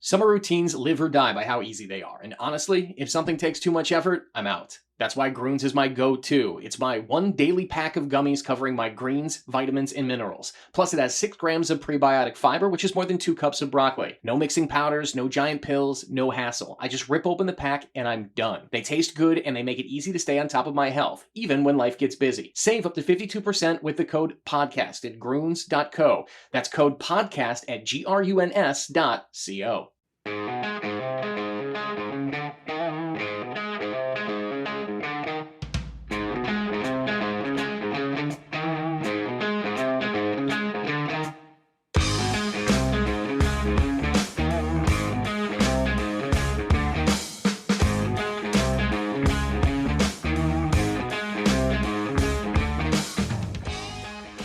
Summer routines live or die by how easy they are. And honestly, if something takes too much effort, I'm out. That's why Groons is my go-to. It's my one daily pack of gummies covering my greens, vitamins, and minerals. Plus, it has 6 grams of prebiotic fiber, which is more than 2 cups of broccoli. No mixing powders, no giant pills, no hassle. I just rip open the pack and I'm done. They taste good and they make it easy to stay on top of my health, even when life gets busy. Save up to 52% with the code PODCAST at Groons.co. That's code PODCAST at GRUNS.co.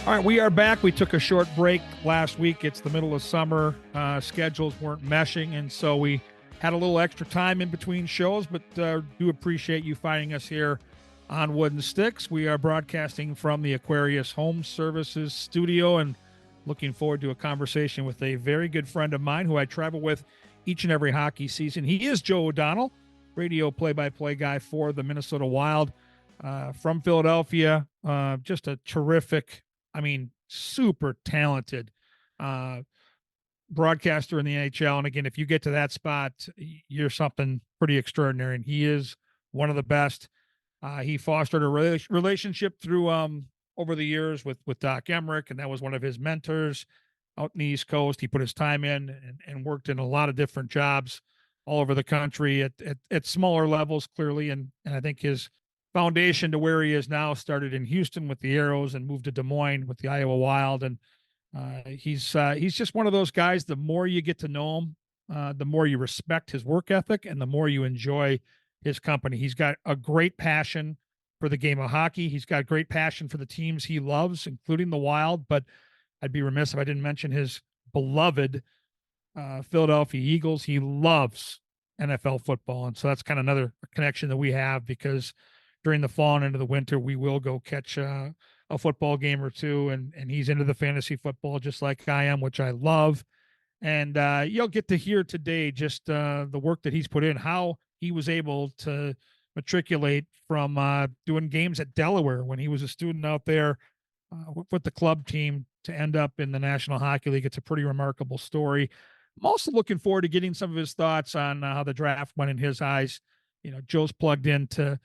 All right, we are back. We took a short break last week. It's the middle of summer. Schedules weren't meshing, and so we had a little extra time in between shows, but do appreciate you finding us here on Wooden Sticks. We are broadcasting from the Aquarius Home Services studio and looking forward to a conversation with a very good friend of mine who I travel with each and every hockey season. He is Joe O'Donnell, radio play-by-play guy for the Minnesota Wild from Philadelphia. Just a terrific, super talented broadcaster in the NHL. And again, if you get to that spot, you're something pretty extraordinary. And he is one of the best. He fostered a relationship through over the years with Doc Emrick, and that was one of his mentors out in the East Coast. He put his time in and worked in a lot of different jobs all over the country at smaller levels, clearly. And I think his foundation to where he is now started in Houston with the Arrows and moved to Des Moines with the Iowa Wild. And he's just one of those guys. The more you get to know him, the more you respect his work ethic and the more you enjoy his company. He's got a great passion for the game of hockey. He's got great passion for the teams he loves, including the Wild. But I'd be remiss if I didn't mention his beloved Philadelphia Eagles. He loves NFL football. And so that's kind of another connection that we have, because during the fall and into the winter, we will go catch a football game or two. And he's into the fantasy football just like I am, which I love. And you'll get to hear today just the work that he's put in, how he was able to matriculate from doing games at Delaware when he was a student out there with the club team to end up in the National Hockey League. It's a pretty remarkable story. I'm also looking forward to getting some of his thoughts on how the draft went in his eyes. Joe's plugged into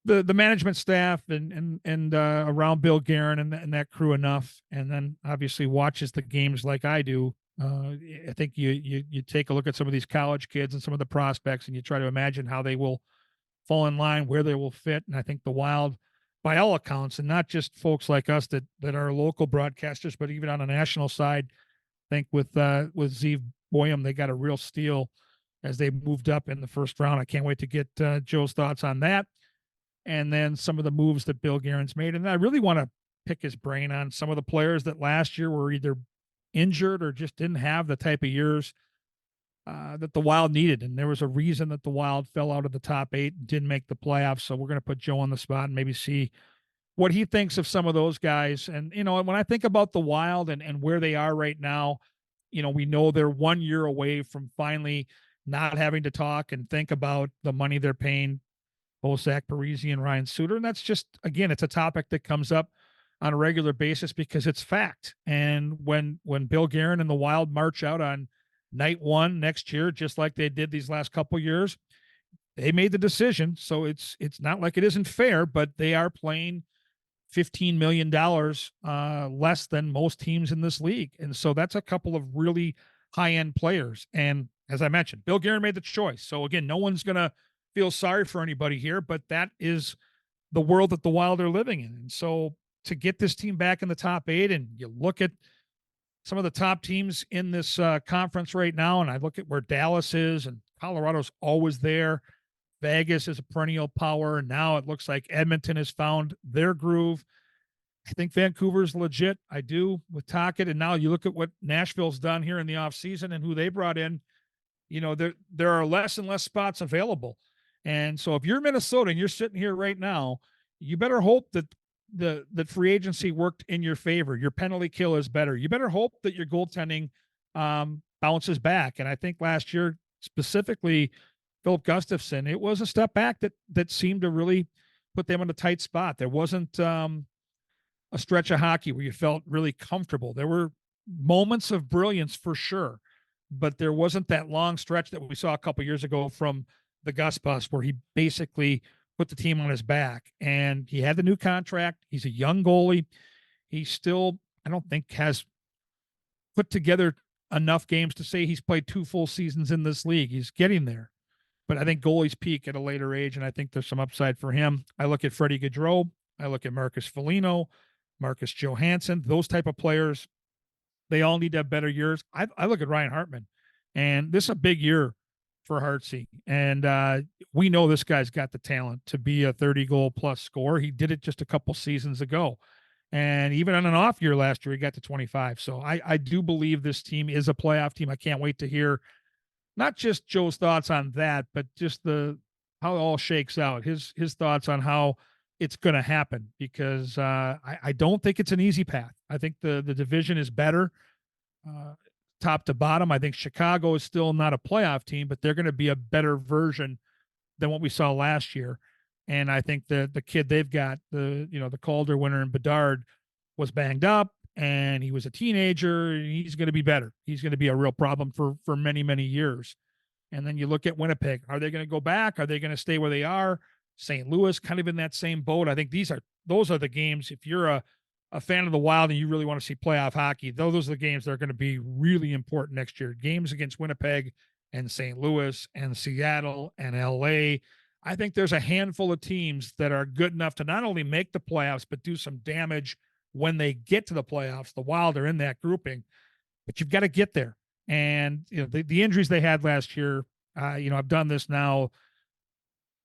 the management staff and around Bill Guerin and that crew enough, and then obviously watches the games like I do. I think you take a look at some of these college kids and some of the prospects, and you try to imagine how they will fall in line, where they will fit. And I think the Wild, by all accounts, and not just folks like us that are local broadcasters, but even on a national side, I think with Zeev Boyum, they got a real steal as they moved up in the first round. I can't wait to get Joe's thoughts on that. And then some of the moves that Bill Guerin's made. And I really want to pick his brain on some of the players that last year were either injured or just didn't have the type of years that the Wild needed. And there was a reason that the Wild fell out of the top 8 and didn't make the playoffs. So we're going to put Joe on the spot and maybe see what he thinks of some of those guys. And, when I think about the Wild and where they are right now, we know they're 1 year away from finally not having to talk and think about the money they're paying both Zach Parise and Ryan Suter. And that's just, again, it's a topic that comes up on a regular basis because it's fact. And when Bill Guerin and the Wild march out on night 1 next year, just like they did these last couple of years, they made the decision. So it's not like it isn't fair, but they are playing $15 million less than most teams in this league. And so that's a couple of really high-end players. And as I mentioned, Bill Guerin made the choice. So again, no one's going to feel sorry for anybody here, but that is the world that the Wild are living in. And so to get this team back in the top 8, and you look at some of the top teams in this conference right now, and I look at where Dallas is, and Colorado's always there. Vegas is a perennial power, and now it looks like Edmonton has found their groove. I think Vancouver's legit. I do, with Tocchet. And now you look at what Nashville's done here in the offseason and who they brought in. There are less and less spots available. And so if you're Minnesota and you're sitting here right now, you better hope that the free agency worked in your favor. Your penalty kill is better. You better hope that your goaltending bounces back. And I think last year, specifically, Philip Gustafson, it was a step back that seemed to really put them in a tight spot. There wasn't a stretch of hockey where you felt really comfortable. There were moments of brilliance for sure, but there wasn't that long stretch that we saw a couple years ago from the Gus Bus where he basically put the team on his back. And he had the new contract. He's a young goalie. He still, I don't think, has put together enough games to say he's played 2 full seasons in this league. He's getting there. But I think goalies peak at a later age, and I think there's some upside for him. I look at Freddie Gaudreau. I look at Marcus Foligno, Marcus Johansson, those type of players. They all need to have better years. I look at Ryan Hartman, and this is a big year for Hartsey. And we know this guy's got the talent to be a 30-goal plus scorer. He did it just a couple seasons ago. And even on an off year last year, he got to 25. So I do believe this team is a playoff team. I can't wait to hear not just Joe's thoughts on that, but just how it all shakes out. His thoughts on how it's going to happen, because I don't think it's an easy path. I think the division is better, top to bottom. I think Chicago is still not a playoff team, but they're going to be a better version than what we saw last year. And I think the kid they've got, the Calder winner in Bedard, was banged up, and he was a teenager. He's going to be better. He's going to be a real problem for many, many years. And then you look at Winnipeg. Are they going to go back? Are they going to stay where they are? St. Louis, kind of in that same boat. I think those are the games. If you're a fan of the Wild and you really want to see playoff hockey, those are the games that are going to be really important next year. Games against Winnipeg and St. Louis and Seattle and LA. I think there's a handful of teams that are good enough to not only make the playoffs, but do some damage when they get to the playoffs. The Wild are in that grouping, but you've got to get there. And the injuries they had last year, I've done this now,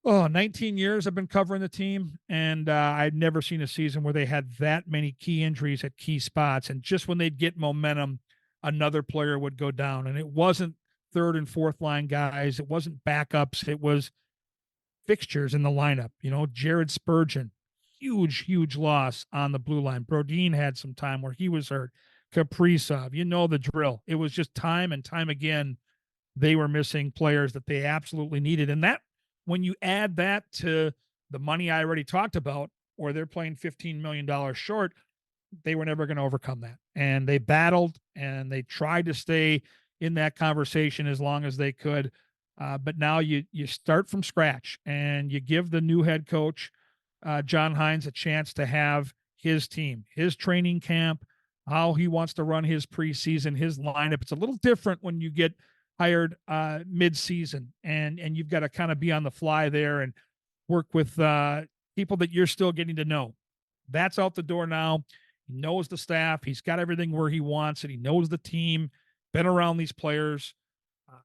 19 years I've been covering the team, and I'd never seen a season where they had that many key injuries at key spots. And just when they'd get momentum, another player would go down. And it wasn't third and fourth line guys. It wasn't backups. It was fixtures in the lineup. Jared Spurgeon, huge loss on the blue line. Brodin had some time where he was hurt. Kaprizov, the drill. It was just time and time again, they were missing players that they absolutely needed. And that, when you add that to the money I already talked about, or they're playing $15 million short, they were never going to overcome that. And they battled and they tried to stay in that conversation as long as they could. But now you start from scratch, and you give the new head coach, John Hines, a chance to have his team, his training camp, how he wants to run his preseason, his lineup. It's a little different when you get hired mid-season, and you've got to kind of be on the fly there and work with people that you're still getting to know. That's out the door now. He knows the staff. He's got everything where he wants it. He knows the team, been around these players.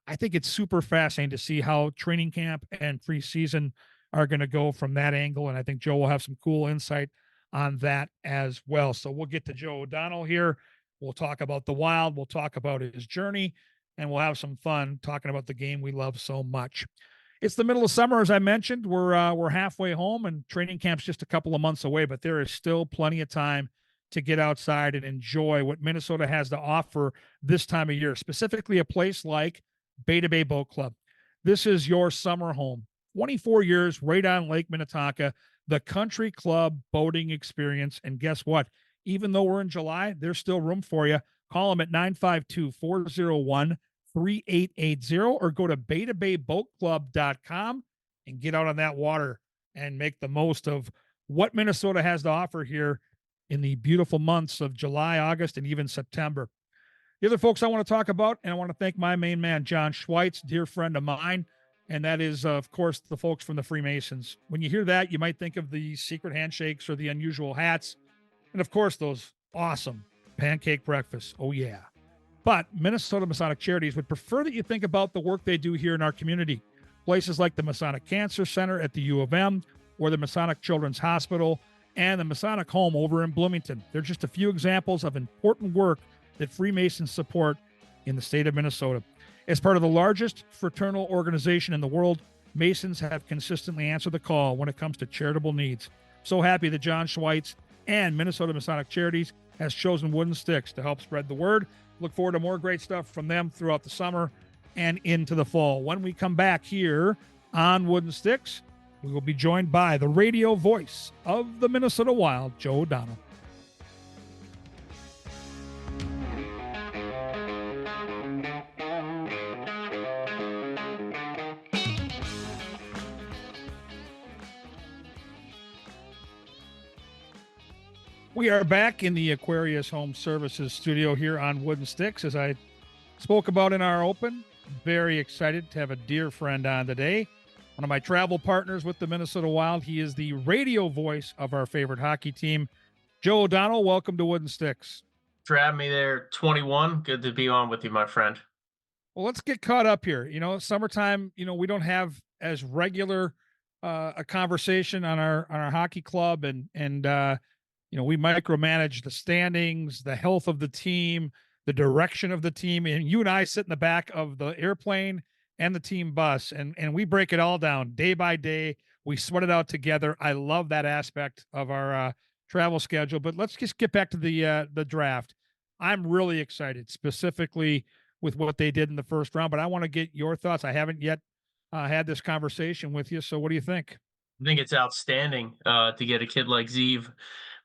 I think it's super fascinating to see how training camp and preseason are going to go from that angle. And I think Joe will have some cool insight on that as well. So we'll get to Joe O'Donnell here. We'll talk about the Wild. We'll talk about his journey, and we'll have some fun talking about the game we love so much. It's the middle of summer, as I mentioned. We're halfway home, and training camp's just a couple of months away, but there is still plenty of time to get outside and enjoy what Minnesota has to offer this time of year, specifically a place like Bay to Bay Boat Club. This is your summer home. 24 years right on Lake Minnetonka, the country club boating experience. And guess what? Even though we're in July, there's still room for you. Call them at 952-401-3880 or go to baytobayboatclub.com and get out on that water and make the most of what Minnesota has to offer here in the beautiful months of July, August, and even September. The other folks I want to talk about, and I want to thank my main man, John Schweitz, dear friend of mine, and that is, of course, the folks from the Freemasons. When you hear that, you might think of the secret handshakes or the unusual hats, and of course, those awesome pancake breakfasts. Oh, yeah. But Minnesota Masonic Charities would prefer that you think about the work they do here in our community. Places like the Masonic Cancer Center at the U of M, or the Masonic Children's Hospital, and the Masonic Home over in Bloomington. They're just a few examples of important work that Freemasons support in the state of Minnesota. As part of the largest fraternal organization in the world, Masons have consistently answered the call when it comes to charitable needs. So happy that John Schweitz and Minnesota Masonic Charities has chosen Wooden Sticks to help spread the word Look forward to more great stuff from them throughout the summer and into the fall. When we come back here on Wooden Sticks, we will be joined by the radio voice of the Minnesota Wild, Joe O'Donnell. We are back in the Aquarius Home Services studio here on Wooden Sticks. As I spoke about in our open, very excited to have a dear friend on today. One of my travel partners with the Minnesota Wild. He is the radio voice of our favorite hockey team. Joe O'Donnell, welcome to Wooden Sticks. For having me there, 21. Good to be on with you, my friend. Well, let's get caught up here. Summertime, we don't have as regular a conversation on our hockey club and we micromanage the standings, the health of the team, the direction of the team. And you and I sit in the back of the airplane and the team bus, and we break it all down day by day. We sweat it out together. I love that aspect of our travel schedule. But let's just get back to the draft. I'm really excited, specifically with what they did in the first round. But I want to get your thoughts. I haven't yet had this conversation with you. So what do you think? I think it's outstanding to get a kid like Zeev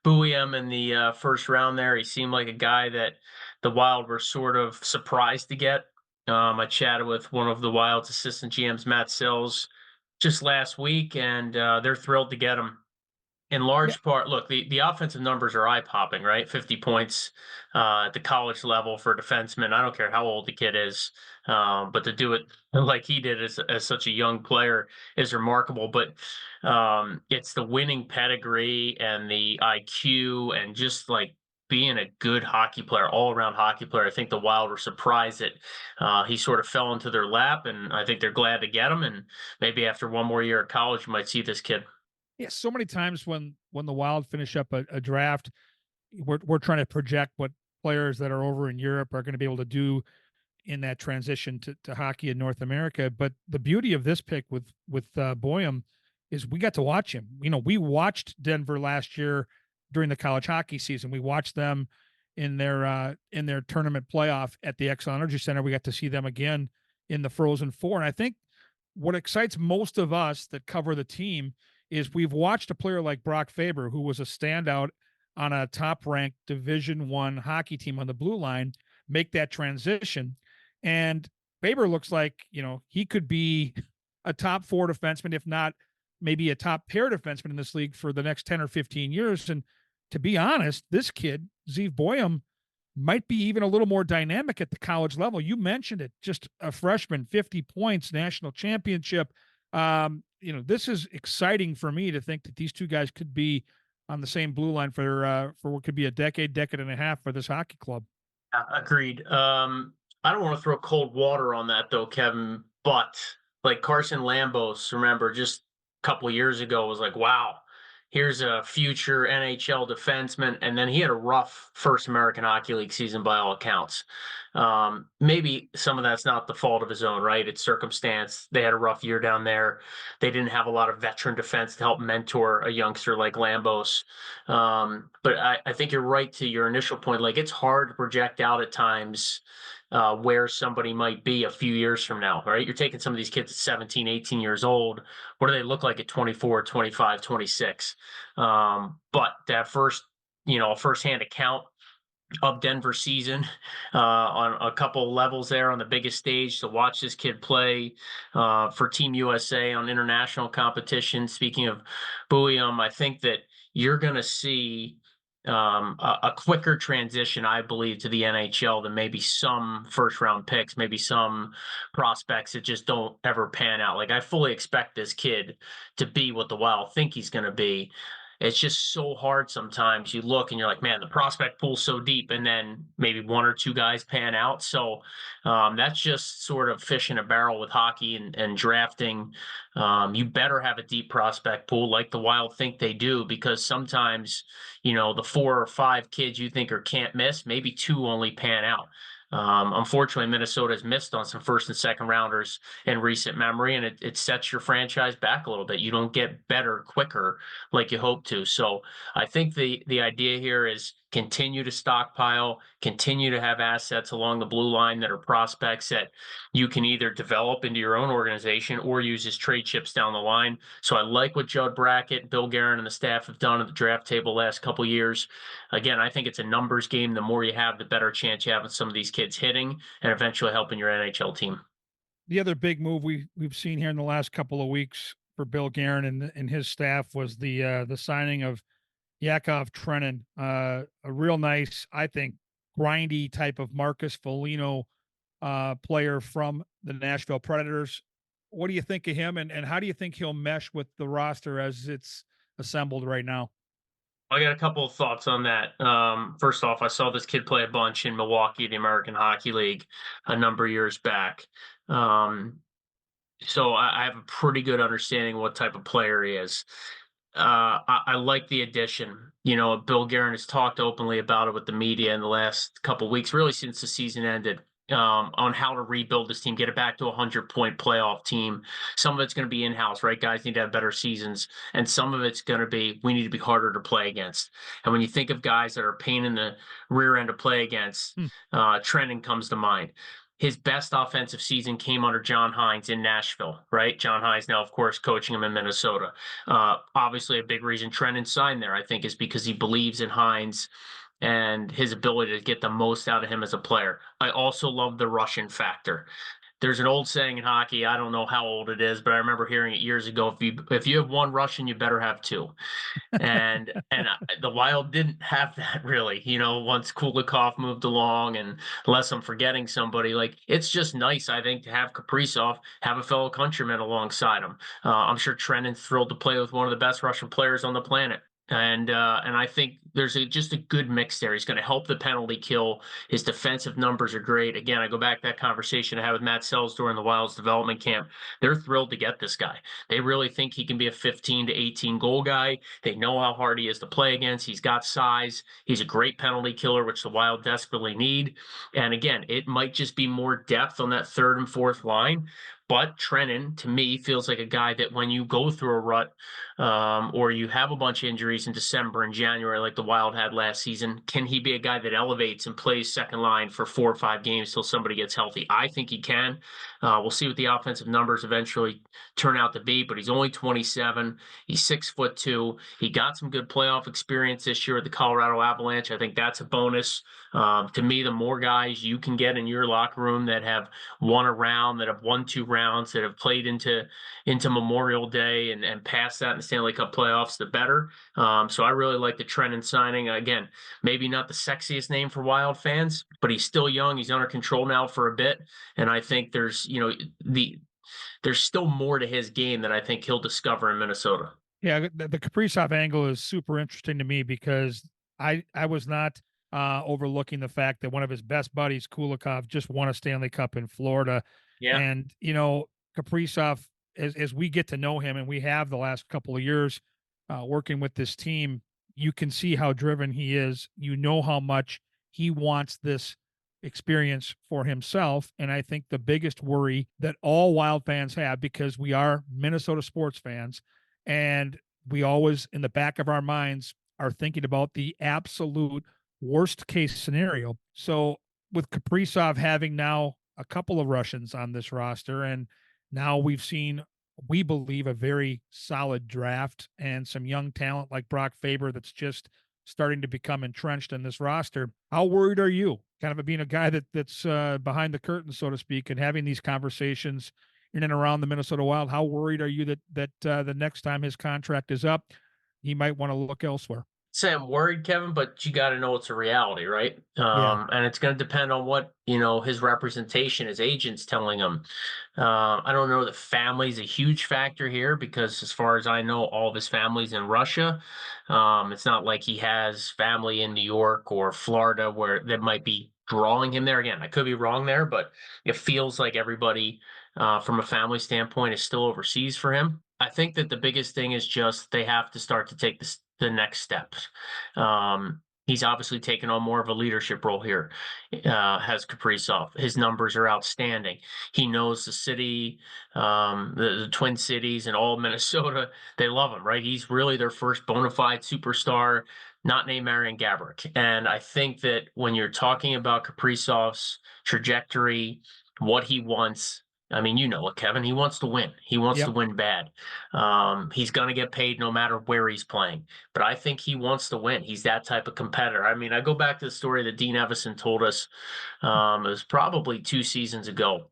Buium in the first round there. He seemed like a guy that the Wild were sort of surprised to get. I chatted with one of the Wild's assistant GMs, Matt Sills, just last week, and they're thrilled to get him. In large part, look, the offensive numbers are eye-popping, right? 50 points at the college level for a defenseman. I don't care how old the kid is, but to do it like he did as such a young player is remarkable. But it's the winning pedigree and the IQ and just like being a good hockey player, all-around hockey player. I think the Wild were surprised that he sort of fell into their lap, and I think they're glad to get him. And maybe after one more year at college, you might see this kid. Yeah, so many times when the Wild finish up a draft, we're trying to project what players that are over in Europe are going to be able to do in that transition to hockey in North America. But the beauty of this pick with Buium is we got to watch him. We watched Denver last year during the college hockey season. We watched them in their tournament playoff at the Xcel Energy Center. We got to see them again in the Frozen Four. And I think what excites most of us that cover the team is we've watched a player like Brock Faber, who was a standout on a top-ranked Division I hockey team on the blue line, make that transition. And Faber looks like, he could be a top 4 defenseman, if not maybe a top pair defenseman in this league for the next 10 or 15 years. And to be honest, this kid, Zeev Buium, might be even a little more dynamic at the college level. You mentioned it, just a freshman, 50 points, national championship. This is exciting for me to think that these two guys could be on the same blue line for what could be a decade and a half for this hockey club. Agreed. I don't want to throw cold water on that though, Kevin, but like Carson Lambos, remember just a couple of years ago was like, wow, here's a future NHL defenseman. And then he had a rough first American Hockey League season by all accounts. Maybe some of that's not the fault of his own, right? It's circumstance. They had a rough year down there. They didn't have a lot of veteran defense to help mentor a youngster like Lambos. But I think you're right to your initial point. Like, it's hard to project out at times where somebody might be a few years from now, right? You're taking some of these kids at 17, 18 years old. What do they look like at 24, 25, 26? But that firsthand account of Denver season on a couple levels there on the biggest stage to watch this kid play for Team USA on international competition. Speaking of Buium, I think that you're going to see a quicker transition, I believe, to the NHL than maybe some first round picks, maybe some prospects that just don't ever pan out. Like, I fully expect this kid to be what the Wild think he's going to be. It's just so hard sometimes. You look and you're like, man, the prospect pool's so deep, and then maybe one or two guys pan out. So that's just sort of fish in a barrel with hockey and drafting. You better have a deep prospect pool like the Wild think they do, because sometimes, the 4 or 5 kids you think are can't miss, maybe 2 only pan out. Unfortunately, Minnesota has missed on some first and second rounders in recent memory, and it sets your franchise back a little bit. You don't get better quicker like you hope to. So I think the idea here is continue to stockpile, continue to have assets along the blue line that are prospects that you can either develop into your own organization or use as trade chips down the line. So I like what Judd Brackett, Bill Guerin, and the staff have done at the draft table last couple of years. Again, I think it's a numbers game. The more you have, the better chance you have of some of these kids hitting and eventually helping your NHL team. The other big move we've seen here in the last couple of weeks for Bill Guerin and his staff was the signing of Yakov Trenin, a real nice, I think, grindy type of Marcus Foligno player from the Nashville Predators. What do you think of him, and how do you think he'll mesh with the roster as it's assembled right now? I got a couple of thoughts on that. First off, I saw this kid play a bunch in Milwaukee, the American Hockey League, a number of years back. Um, so I have a pretty good understanding what type of player he is. I like the addition. You know, Bill Guerin has talked openly about it with the media in the last couple of weeks, really since the season ended, on how to rebuild this team, get it back to a 100-point playoff team. Some of it's going to be in-house, right? Guys need to have better seasons, and some of it's going to be we need to be harder to play against. And when you think of guys that are a pain in the rear end to play against, Hmm. Trenton comes to mind. His best offensive season came under John Hines in Nashville, right? John Hines now, of course, coaching him in Minnesota. Obviously, a big reason Trenton signed there, I think, is because he believes in Hines and his ability to get the most out of him as a player. I also love the Russian factor. There's an old saying in hockey, I don't know how old it is, but I remember hearing it years ago. If you have one Russian, you better have two. And the Wild didn't have that really. You know, once Kulikov moved along, and unless I'm forgetting somebody, like it's just nice, I think, to have Kaprizov have a fellow countryman alongside him. I'm sure Trenton's thrilled to play with one of the best Russian players on the planet. And I think there's just a good mix there. He's going to help the penalty kill. His defensive numbers are great. Again, I go back to that conversation I had with Matt Sells during the Wild's development camp. They're thrilled to get this guy. They really think he can be a 15 to 18 goal guy. They know how hard he is to play against. He's got size. He's a great penalty killer, which the Wild desperately need. And again, it might just be more depth on that third and fourth line. But Trennan, to me, feels like a guy that when you go through a rut, or you have a bunch of injuries in December and January, like the Wild had last season, can he be a guy that elevates and plays second line for 4 or 5 games till somebody gets healthy? I think he can. We'll see what the offensive numbers eventually turn out to be, but he's only 27. He's 6'2". He got some good playoff experience this year at the Colorado Avalanche. I think that's a bonus. To me, the more guys you can get in your locker room that have won a round, that have won 2 rounds, that have played into Memorial Day and past that in the Stanley Cup playoffs, the better. So I really like the Trenton signing. Again, maybe not the sexiest name for Wild fans, but he's still young. He's under control now for a bit, and I think there's there's still more to his game that I think he'll discover in Minnesota. Yeah, the Kaprizov angle is super interesting to me because I was not overlooking the fact that one of his best buddies, Kulikov, just won a Stanley Cup in Florida. Yeah. And, Kaprizov, as we get to know him, and we have the last couple of years working with this team, you can see how driven he is. You know how much he wants this experience for himself. And I think the biggest worry that all Wild fans have, because we are Minnesota sports fans, and we always, in the back of our minds, are thinking about the absolute worst case scenario. So with Kaprizov having now a couple of Russians on this roster, and now we've seen, we believe, a very solid draft and some young talent like Brock Faber that's just starting to become entrenched in this roster. How worried are you? Kind of being a guy that's behind the curtain, so to speak, and having these conversations in and around the Minnesota Wild. How worried are you that the next time his contract is up, he might want to look elsewhere? Say I'm worried, Kevin, but you got to know it's a reality, right? Yeah. And it's going to depend on what his representation, his agent's telling him. I don't know that family's a huge factor here because, as far as I know, all of his family's in Russia. It's not like he has family in New York or Florida where that might be drawing him there. Again, I could be wrong there, but it feels like everybody, from a family standpoint, is still overseas for him. I think that the biggest thing is just they have to start to take the next steps. He's obviously taken on more of a leadership role here, has Kaprizov. His numbers are outstanding. He knows the city, the Twin Cities, and all of Minnesota. They love him, right? He's really their first bona fide superstar. not named Marian Gaborik. And I think that when you're talking about Kaprizov's trajectory, what he wants, I mean, you know it, Kevin. He wants to win. He wants to Yep. win bad. He's going to get paid no matter where he's playing. But I think he wants to win. He's that type of competitor. I mean, I go back to the story that Dean Evison told us. It was probably 2 seasons ago.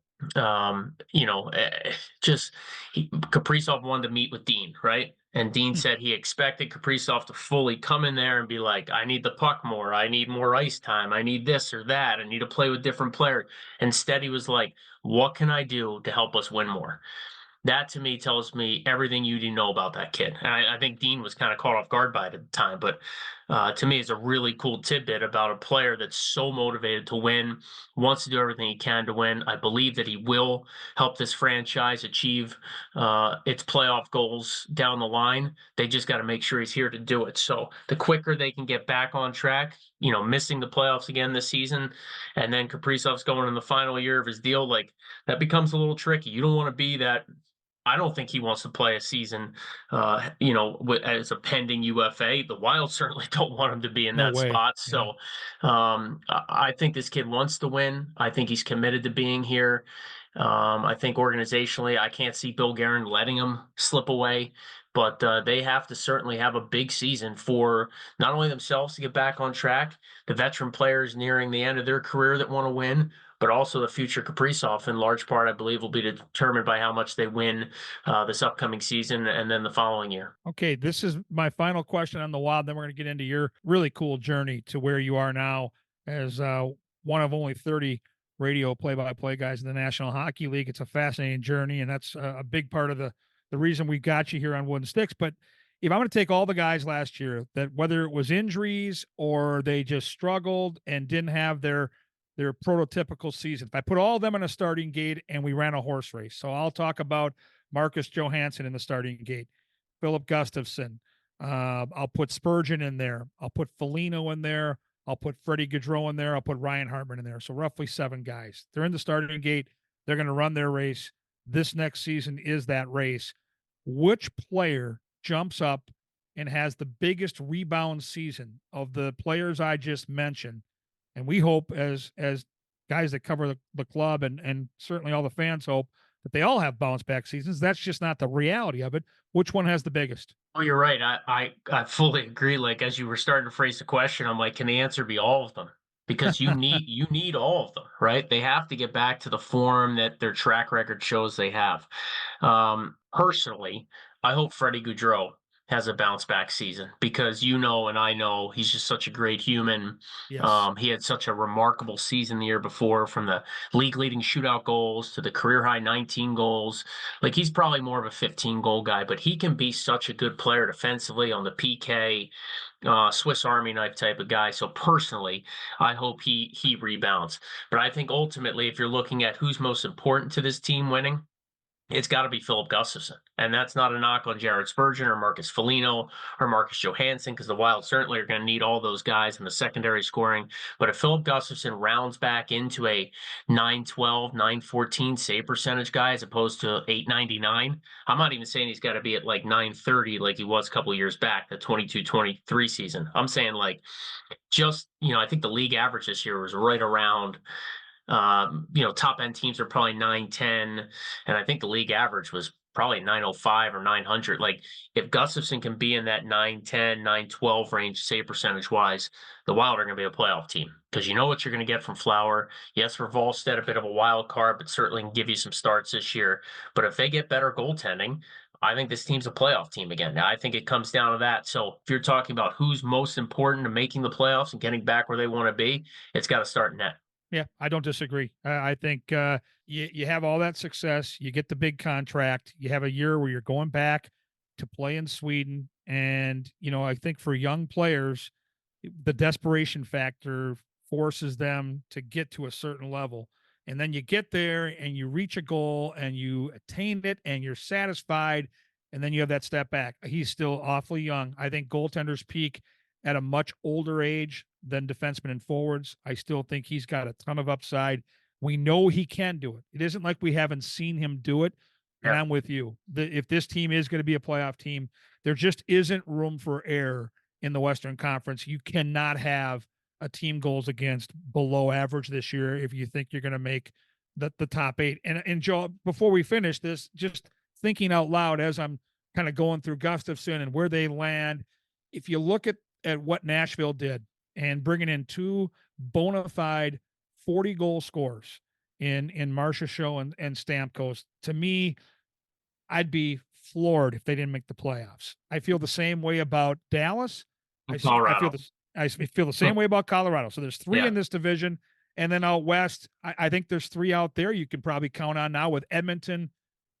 Just Kaprizov wanted to meet with Dean, right? And Dean said he expected Kaprizov to fully come in there and be like, I need the puck more. I need more ice time. I need this or that. I need to play with different players. Instead, he was like, what can I do to help us win more? That to me tells me everything you need to know about that kid. And I think Dean was kind of caught off guard by it at the time, but to me, it's a really cool tidbit about a player that's so motivated to win, wants to do everything he can to win. I believe that he will help this franchise achieve its playoff goals down the line. They just got to make sure he's here to do it. So the quicker they can get back on track, missing the playoffs again this season, and then Kaprizov's going in the final year of his deal, like that becomes a little tricky. You don't want to be that. I don't think he wants to play a season, as a pending UFA. The Wild certainly don't want him to be in No that way. spot. Yeah. So I think this kid wants to win. I think he's committed to being here. I think organizationally, I can't see Bill Guerin letting him slip away. But they have to certainly have a big season for not only themselves to get back on track, the veteran players nearing the end of their career that want to win, but also the future Kaprizov, in large part, I believe, will be determined by how much they win this upcoming season and then the following year. Okay, this is my final question on the Wild. Then we're going to get into your really cool journey to where you are now as one of only 30 radio play-by-play guys in the National Hockey League. It's a fascinating journey, and that's a big part of the reason we got you here on Wooden Sticks. But if I'm going to take all the guys last year, that whether it was injuries or they just struggled and didn't have their prototypical season, if I put all of them in a starting gate and we ran a horse race, so I'll talk about Marcus Johansson in the starting gate, Philip Gustafson. I'll put Spurgeon in there. I'll put Foligno in there. I'll put Freddie Gaudreau in there. I'll put Ryan Hartman in there. So roughly 7 guys. They're in the starting gate. They're going to run their race. This next season is that race. Which player jumps up and has the biggest rebound season of the players I just mentioned? And we hope as guys that cover the club and certainly all the fans hope that they all have bounce back seasons. That's just not the reality of it. Which one has the biggest? Oh, you're right. I fully agree. Like, as you were starting to phrase the question, I'm like, can the answer be all of them? Because you need all of them, right? They have to get back to the form that their track record shows they have. Personally, I hope Freddie Gaudreau has a bounce back season because and I know he's just such a great human. Yes. He had such a remarkable season the year before, from the league leading shootout goals to the career high 19 goals. Like, he's probably more of a 15 goal guy, but he can be such a good player defensively on the PK, Swiss Army knife type of guy. So personally, I hope he rebounds. But I think ultimately, if you're looking at who's most important to this team winning, it's got to be Philip Gustafson. And that's not a knock on Jared Spurgeon or Marcus Foligno or Marcus Johansson, because the Wild certainly are going to need all those guys in the secondary scoring. But if Philip Gustafson rounds back into a 912, 914 save percentage guy as opposed to 899, I'm not even saying he's got to be at like 930 like he was a couple of years back, the 22-23 season. I'm saying I think the league average this year was right around top end teams are probably 910, and I think the league average was probably 905 or 900. Like, if Gustafson can be in that 910, 912 range, save percentage wise, the Wild are going to be a playoff team because you know what you're going to get from Flower. Yes, for Volstead, a bit of a wild card, but certainly can give you some starts this year. But if they get better goaltending, I think this team's a playoff team again. Now, I think it comes down to that. So if you're talking about who's most important to making the playoffs and getting back where they want to be, it's got to start net. Yeah, I don't disagree. I think you have all that success. You get the big contract. You have a year where you're going back to play in Sweden. And, I think for young players, the desperation factor forces them to get to a certain level. And then you get there and you reach a goal and you attain it and you're satisfied. And then you have that step back. He's still awfully young. I think goaltenders peak at a much older age than defensemen and forwards. I still think he's got a ton of upside. We know he can do it. It isn't like we haven't seen him do it. And I'm with you. If this team is going to be a playoff team, there just isn't room for error in the Western Conference. You cannot have a team goals against below average this year if you think you're going to make the top 8. And Joe, before we finish this, just thinking out loud as I'm kind of going through Gustafson and where they land, if you look at what Nashville did and bringing in 2 bona fide 40-goal scorers in Marcia Show and Stamkos, to me, I'd be floored if they didn't make the playoffs. I feel the same way about Dallas. I Colorado. feel the same way about Colorado. So there's 3 Yeah. in this division. And then out west, I think there's 3 out there you can probably count on now with Edmonton,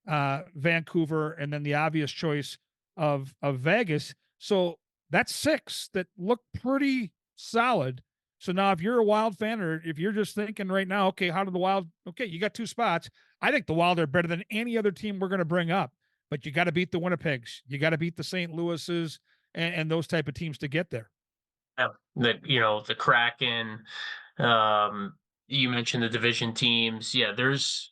Vancouver, and then the obvious choice of Vegas. So that's 6 that look pretty solid. So now if you're a Wild fan, or if you're just thinking right now, okay, how did the Wild, okay, you got 2 spots. I think the Wild are better than any other team we're going to bring up, but you got to beat the Winnipegs. You got to beat the St. Louis's and those type of teams to get there. Yeah. The Kraken, you mentioned the division teams. Yeah, there's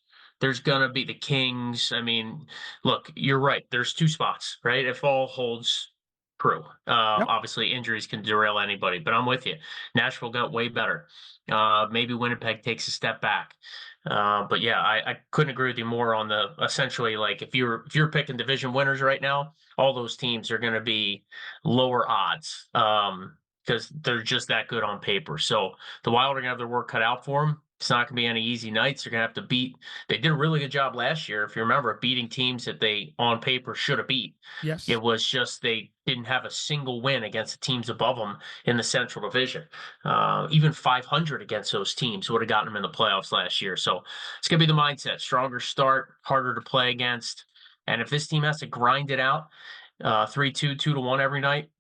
gonna be the Kings. I mean, look, you're right. There's 2 spots, right? If all holds true. Yep. Obviously injuries can derail anybody, but I'm with you. Nashville got way better. Maybe Winnipeg takes a step back. But yeah, I couldn't agree with you more on the essentially, like, if you're picking division winners right now, all those teams are gonna be lower odds. Because they're just that good on paper. So the Wild are going to have their work cut out for them. It's not going to be any easy nights. They're going to have to beat. They did a really good job last year, if you remember, beating teams that they on paper should have beat. Yes. It was just they didn't have a single win against the teams above them in the Central Division. Even 500 against those teams would have gotten them in the playoffs last year. So it's going to be the mindset: stronger start, harder to play against. And if this team has to grind it out, 3-2, 2-1 every night,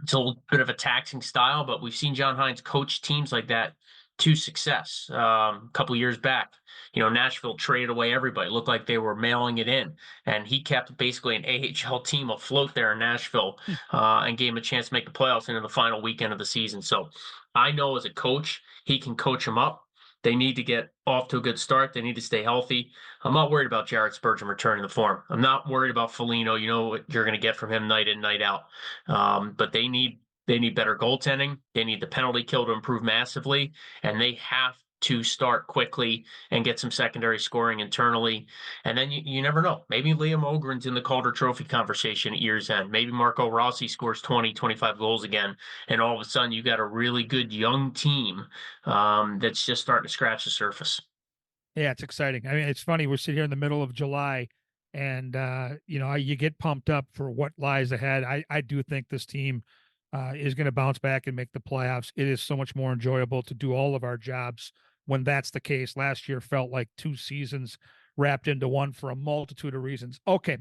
it's a little bit of a taxing style, but we've seen John Hines coach teams like that to success. A couple years back, Nashville traded away everybody. It looked like they were mailing it in, and he kept basically an AHL team afloat there in Nashville, and gave him a chance to make the playoffs into the final weekend of the season. So I know as a coach, he can coach them up. They need to get off to a good start. They need to stay healthy. I'm not worried about Jared Spurgeon returning to form. I'm not worried about Foligno. You know what you're going to get from him night in, night out. But they need better goaltending. They need the penalty kill to improve massively, and they have to start quickly and get some secondary scoring internally. And then you never know. Maybe Liam Ogren's in the Calder Trophy conversation at year's end. Maybe Marco Rossi scores 20, 25 goals again, and all of a sudden you got a really good young team that's just starting to scratch the surface. Yeah, it's exciting. I mean, it's funny. We're sitting here in the middle of July, and you get pumped up for what lies ahead. I do think this team is going to bounce back and make the playoffs. It is so much more enjoyable to do all of our jobs when that's the case. Last year felt like 2 seasons wrapped into one for a multitude of reasons. Okay,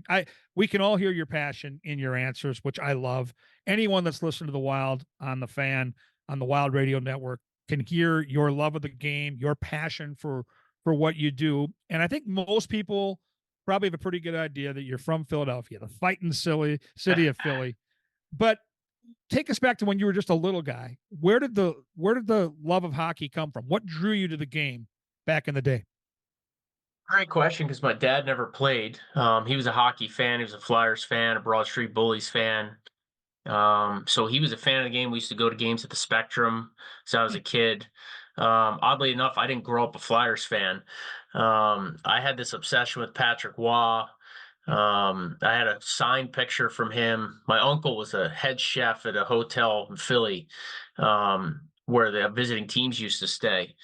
we can all hear your passion in your answers, which I love. Anyone that's listened to the Wild on the Fan, on the Wild Radio Network, can hear your love of the game, your passion for what you do. And I think most people probably have a pretty good idea that you're from Philadelphia, the fighting silly city of Philly. But take us back to when you were just a little guy. Where did the love of hockey come from? What drew you to the game back in the day? Great question, because my dad never played. He was a hockey fan. He was a Flyers fan, a Broad Street Bullies fan. So he was a fan of the game. We used to go to games at the Spectrum as I was a kid. Oddly enough, I didn't grow up a Flyers fan. I had this obsession with Patrick Waugh. I had a signed picture from him. My uncle was a head chef at a hotel in Philly, where the visiting teams used to stay.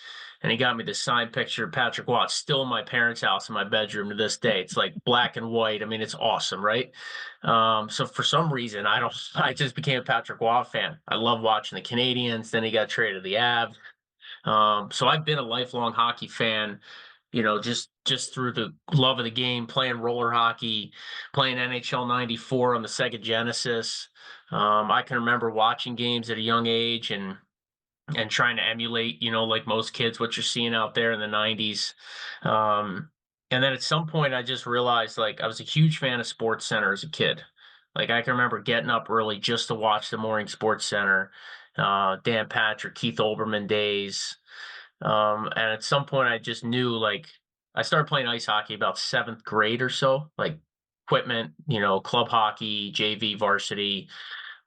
And he got me this signed picture of Patrick Waugh. It's still in my parents' house in my bedroom to this day. It's like black and white. I mean, it's awesome, right? So for some reason, I just became a Patrick Waugh fan. I love watching the Canadians. Then he got traded to the Avs. So I've been a lifelong hockey fan, just through the love of the game, playing roller hockey, playing NHL 94 on the Sega Genesis. I can remember watching games at a young age and trying to emulate, like most kids, what you're seeing out there in the 90s. And then at some point I just realized, like, I was a huge fan of Sports Center as a kid. Like, I can remember getting up early just to watch the morning Sports Center, Dan Patrick, Keith Olbermann days. And at some point I just knew, like, I started playing ice hockey about 7th grade or so, like equipment, club hockey, JV, varsity.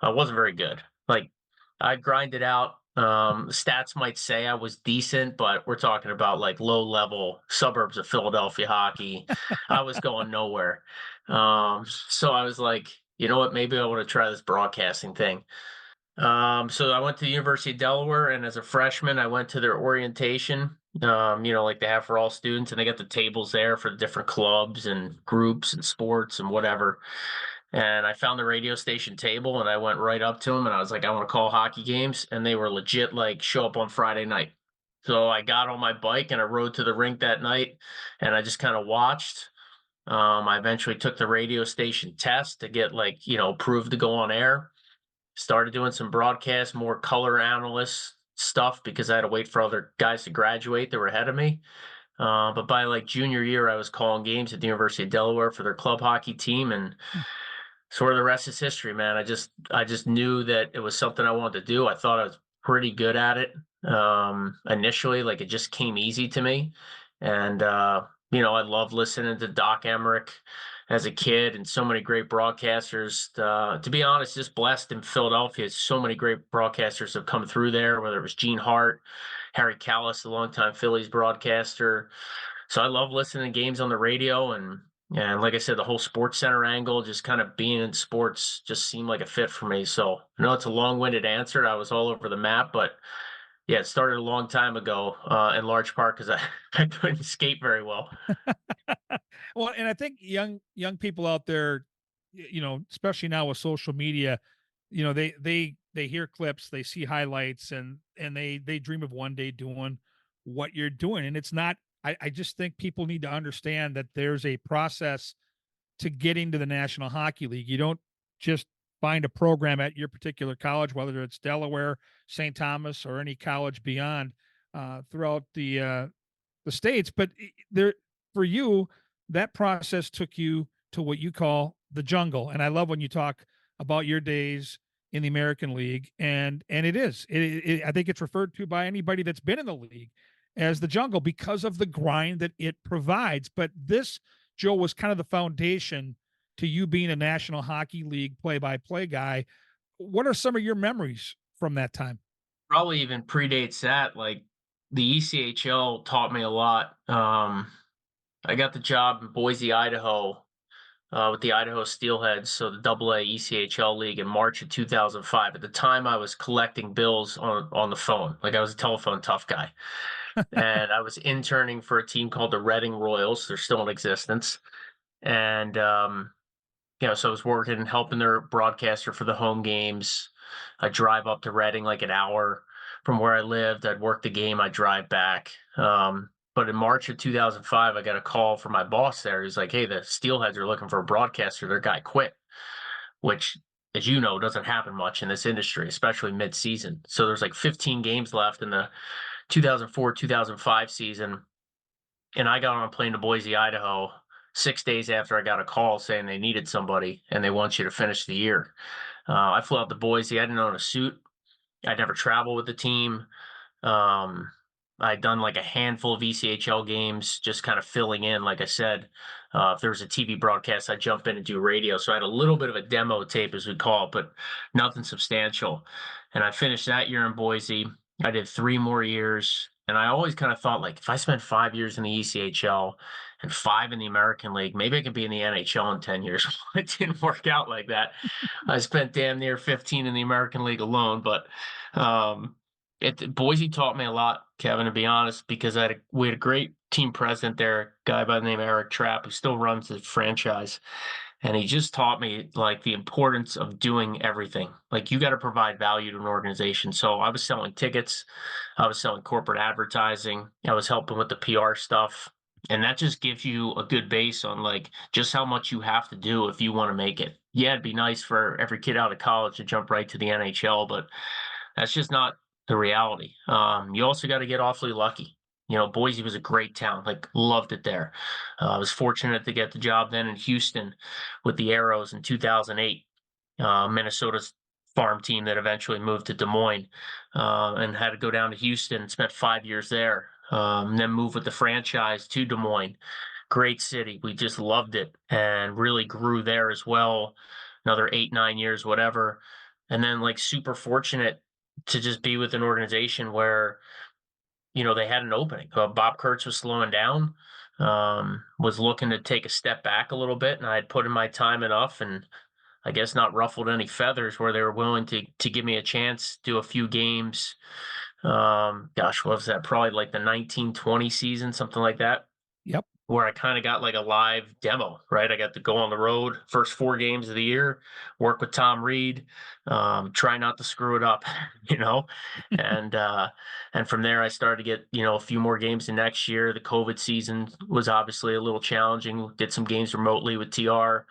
I wasn't very good. Like, I grinded out. Stats might say I was decent, but we're talking about like low level suburbs of Philadelphia hockey. I was going nowhere. So I was like, you know what? Maybe I want to try this broadcasting thing. So I went to the University of Delaware, and as a freshman, I went to their orientation. Like they have for all students, and they got the tables there for the different clubs and groups and sports and whatever. And I found the radio station table, and I went right up to them, and I was like, I want to call hockey games, and they were legit like, show up on Friday night. So I got on my bike and I rode to the rink that night, and I just kind of watched. I eventually took the radio station test to get like, approved to go on air. Started doing some broadcast, more color analyst stuff because I had to wait for other guys to graduate that were ahead of me. But by like junior year, I was calling games at the University of Delaware for their club hockey team, and sort of the rest is history, man. I just knew that it was something I wanted to do. I thought I was pretty good at it initially, like it just came easy to me, and I loved listening to Doc Emmerich as a kid, and so many great broadcasters. To be honest, just blessed in Philadelphia. So many great broadcasters have come through there, whether it was Gene Hart, Harry Callis, the longtime Phillies broadcaster. So I love listening to games on the radio, and like I said, the whole Sports Center angle, just kind of being in sports, just seemed like a fit for me. So I know it's a long-winded answer. I was all over the map, but yeah, it started a long time ago, in large part because I couldn't skate very well. Well, and I think young people out there, especially now with social media, they hear clips, they see highlights, and they dream of one day doing what you're doing. And it's not. I just think people need to understand that there's a process to getting to the National Hockey League. You don't just find a program at your particular college, whether it's Delaware, St. Thomas, or any college beyond throughout the states. But there, for you, that process took you to what you call the jungle. And I love when you talk about your days in the American League, and it is. I think it's referred to by anybody that's been in the league as the jungle because of the grind that it provides. But this, Joe, was kind of the foundation to you being a National Hockey League play-by-play guy. What are some of your memories from that time? Probably even predates that. Like the ECHL taught me a lot. I got the job in Boise, Idaho, with the Idaho Steelheads, so the AA ECHL league in March of 2005. At the time, I was collecting bills on the phone. Like I was a telephone tough guy. And I was interning for a team called the Reading Royals. They're still in existence. And, so I was working, helping their broadcaster for the home games. I drive up to Reading like an hour from where I lived. I'd work the game. I'd drive back. But in March of 2005, I got a call from my boss there. He's like, hey, the Steelheads are looking for a broadcaster. Their guy quit, which, as you know, doesn't happen much in this industry, especially mid-season. So there's like 15 games left in the 2004-2005 season. And I got on a plane to Boise, Idaho, 6 days after I got a call saying they needed somebody and they want you to finish the year. I flew out to Boise. I didn't own a suit. I'd never traveled with the team. I'd done like a handful of ECHL games, just kind of filling in. Like I said, if there was a TV broadcast, I'd jump in and do radio. So I had a little bit of a demo tape, as we call it, but nothing substantial. And I finished that year in Boise. I did 3 more years. And I always kind of thought, like, if I spend 5 years in the ECHL and 5 in the American League, maybe I could be in the NHL in 10 years. It didn't work out like that. I spent damn near 15 in the American League alone. But Boise taught me a lot, Kevin, to be honest, because we had a great team president there, a guy by the name of Eric Trapp, who still runs the franchise. And he just taught me like the importance of doing everything. Like you got to provide value to an organization. So I was selling tickets, I was selling corporate advertising, I was helping with the PR stuff. And that just gives you a good base on like just how much you have to do if you want to make it. Yeah, it'd be nice for every kid out of college to jump right to the NHL, but that's just not the reality. You also got to get awfully lucky. Boise was a great town, like loved it there. I was fortunate to get the job then in Houston with the Arrows in 2008, Minnesota's farm team that eventually moved to Des Moines, and had to go down to Houston and spent 5 years there. Then moved with the franchise to Des Moines. Great city. We just loved it and really grew there as well. Another 8, 9 years, whatever. and then like super fortunate to just be with an organization where, they had an opening. Bob Kurtz was slowing down, was looking to take a step back a little bit, and I had put in my time enough, and I guess not ruffled any feathers where they were willing to give me a chance, do a few games. Gosh, what was that? Probably like the 1920 season, something like that, Yep. where I kind of got like a live demo, right? I got to go on the road, first 4 games of the year, work with Tom Reed, try not to screw it up, you know, and and from there I started to get a few more games the next year. The COVID season was obviously a little challenging. Did some games remotely with TR,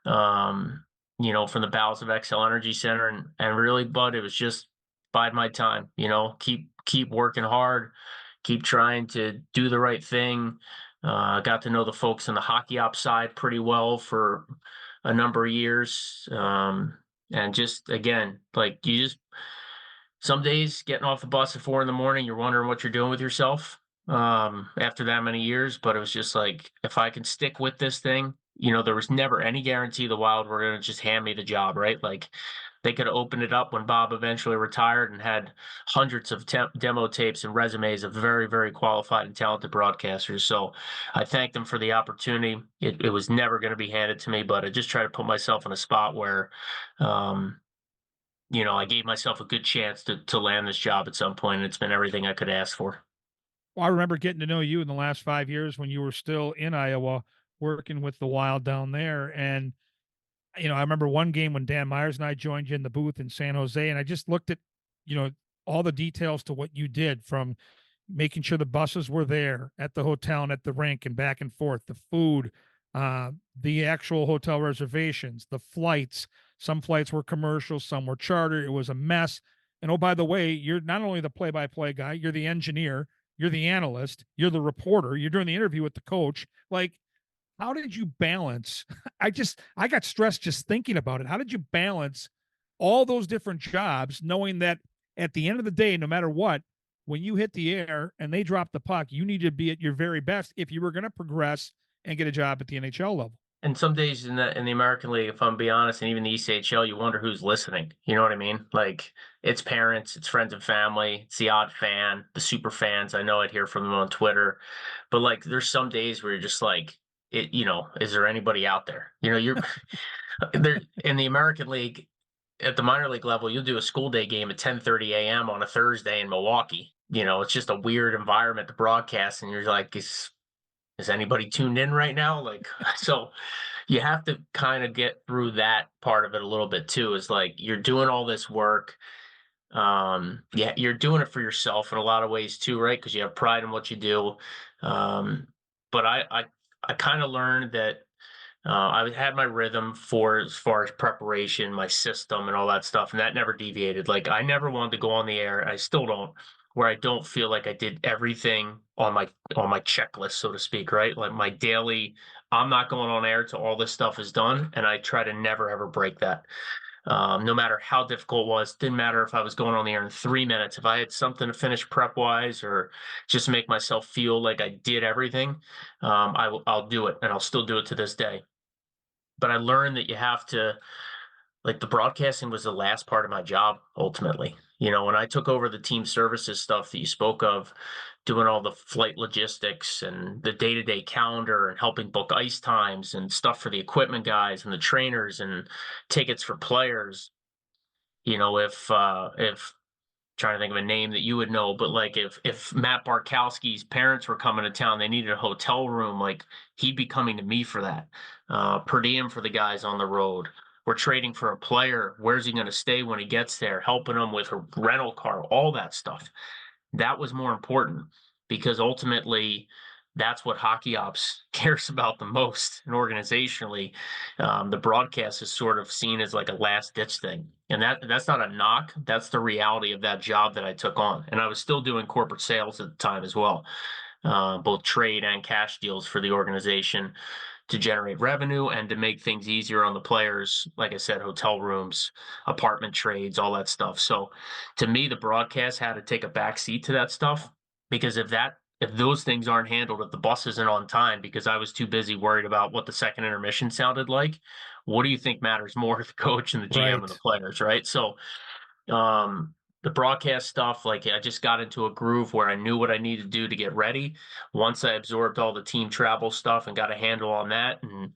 from the bowels of XL Energy Center, and really, Bud, it was just bide my time. Keep working hard, keep trying to do the right thing. Got to know the folks in the hockey ops side pretty well for a number of years. And just again, like some days getting off the bus at 4 in the morning, you're wondering what you're doing with yourself after that many years. But it was just like, if I can stick with this thing, there was never any guarantee the Wild were going to just hand me the job, right? Like they could have opened it up when Bob eventually retired and had hundreds of demo tapes and resumes of very, very qualified and talented broadcasters. So I thank them for the opportunity. It was never going to be handed to me, but I just try to put myself in a spot where, I gave myself a good chance to land this job at some point, and it's been everything I could ask for. Well, I remember getting to know you in the last 5 years when you were still in Iowa working with the Wild down there. And, I remember one game when Dan Myers and I joined you in the booth in San Jose, and I just looked at, all the details to what you did, from making sure the buses were there at the hotel and at the rink and back and forth, the food, the actual hotel reservations, the flights. Some flights were commercial, some were charter. It was a mess. And oh, by the way, you're not only the play-by-play guy, you're the engineer, you're the analyst, you're the reporter, you're doing the interview with the coach. Like, how did you balance? I got stressed just thinking about it. How did you balance all those different jobs, knowing that at the end of the day, no matter what, when you hit the air and they drop the puck, you need to be at your very best if you were going to progress and get a job at the NHL level? And some days in the American League, if I'm being honest, and even the ECHL, you wonder who's listening. You know what I mean? Like it's parents, it's friends and family, it's the odd fan, the super fans. I know I'd hear from them on Twitter, but like there's some days where you're just like, is there anybody out there? You're there in the American League. At the minor league level, you'll do a school day game at 10:30 a.m. on a Thursday in Milwaukee. It's just a weird environment to broadcast, and you're like, is anybody tuned in right now? Like, so you have to kind of get through that part of it a little bit too. Is like you're doing all this work. Yeah, you're doing it for yourself in a lot of ways too, right? Because you have pride in what you do. But I kind of learned that I had my rhythm for as far as preparation, my system, and all that stuff, and that never deviated. Like I never wanted to go on the air. I still don't, where I don't feel like I did everything on my checklist, so to speak. Right, like my daily. I'm not going on air till all this stuff is done, and I try to never ever break that. No matter how difficult it was, didn't matter if I was going on the air in 3 minutes. If I had something to finish prep wise or just make myself feel like I did everything, I'll do it, and I'll still do it to this day. But I learned that you have to, like, the broadcasting was the last part of my job ultimately. When I took over the team services stuff that you spoke of, doing all the flight logistics and the day-to-day calendar and helping book ice times and stuff for the equipment guys and the trainers and tickets for players. If trying to think of a name that you would know, but like if Matt Barkowski's parents were coming to town, they needed a hotel room, like he'd be coming to me for that. Per diem for the guys on the road. We're trading for a player. Where's he going to stay when he gets there? Helping him with a rental car, all that stuff. That was more important because ultimately that's what hockey ops cares about the most. And organizationally, the broadcast is sort of seen as like a last ditch thing. And that's not a knock. That's the reality of that job that I took on. And I was still doing corporate sales at the time as well, both trade and cash deals for the organization to generate revenue and to make things easier on the players. Like I said, hotel rooms, apartment trades, all that stuff. So to me, the broadcast had to take a back seat to that stuff, because if that if those things aren't handled, if the bus isn't on time because I was too busy worried about what the second intermission sounded like, what do you think matters more to the coach and the GM and the Right. players, right? So um, the broadcast stuff, like I just got into a groove where I knew what I needed to do to get ready. Once I absorbed all the team travel stuff and got a handle on that, and